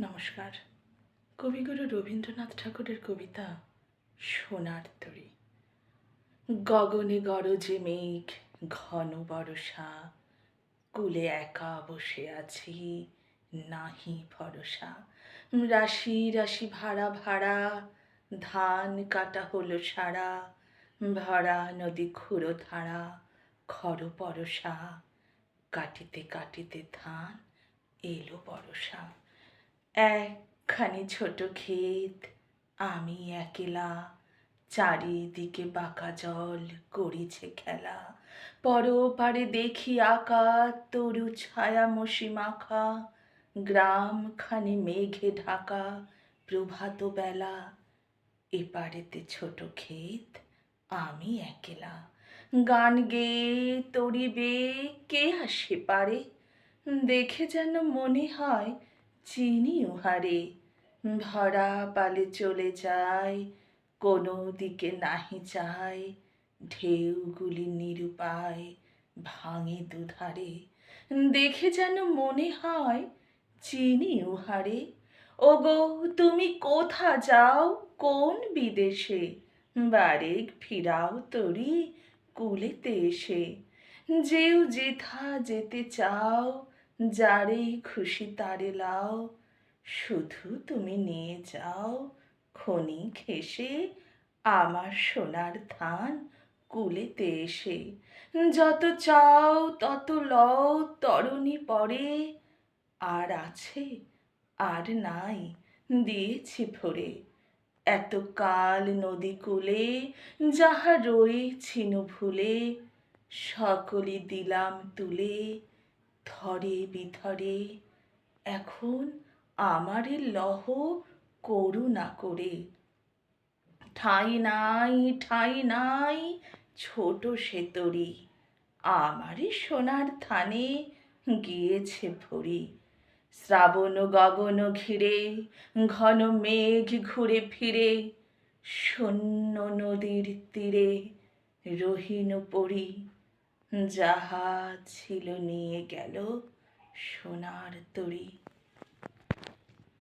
নমস্কার। কবিগুরু রবীন্দ্রনাথ ঠাকুরের কবিতা সোনার তরী। গগনে গরজে মেঘ, ঘন বরষা, কূলে একা বসে আছি, নাহি ভরসা। রাশি রাশি ভাড়া ভাড়া, ধান কাটা হলো সারা, ভরা নদী ক্ষুরো ধারা, খর পরশা। কাটিতে কাটিতে ধান এলো বরষা। একখানি ছোট ক্ষেত, আমি একলা, চারিদিকে বাঁকা জল করিছে খেলা। পরপারে দেখি আঁকা তরু ছায়া মসি মাখা, গ্রামখানি মেঘে ঢাকা, প্রভাত বেলা। এপারেতে ছোট ক্ষেত, আমি একলা, গান গেয়ে তরি বেয়ে কে আসে পারে। দেখে যেন মনে হয় চিনি উহারে, ভরা পালে চলে যায়, কোনো দিকে নাহি চায়। ঢেউগুলি নিরুপায় ভাঙে দুধারে, দেখে যেন মনে হয় চিনি উহারে। ওগো তুমি কোথা যাও কোন বিদেশে, বারেক ফিরাও তরি কূলেতে এসে। যেও যেথা যেতে চাও, যারে খুশি তারে লাও, শুধু তুমি নিয়ে যাও ক্ষণিক হেসে, আমার সোনার ধান কূলেতে এসে। যত চাও তত লও তরণী পরে, আর আছে আর নাই দিয়েছি ভরে। এতকাল নদী কূলে যাহা রয়েছিল ভুলে, সকলই দিলাম তুলে থরে বিথরে। এখন আমারে লহ করুণা করে। ঠাঁই নাই ঠাঁই নাই ছোট সে তরী, আমারই সোনার ধানে গিয়েছে ভরি। শ্রাবণ গগন ঘিরে, ঘন মেঘ ঘুরে ফিরে, শূন্য নদীর তীরে রহিনু পড়ি। যাহা ছিল নিয়ে গেল সোনার তরী।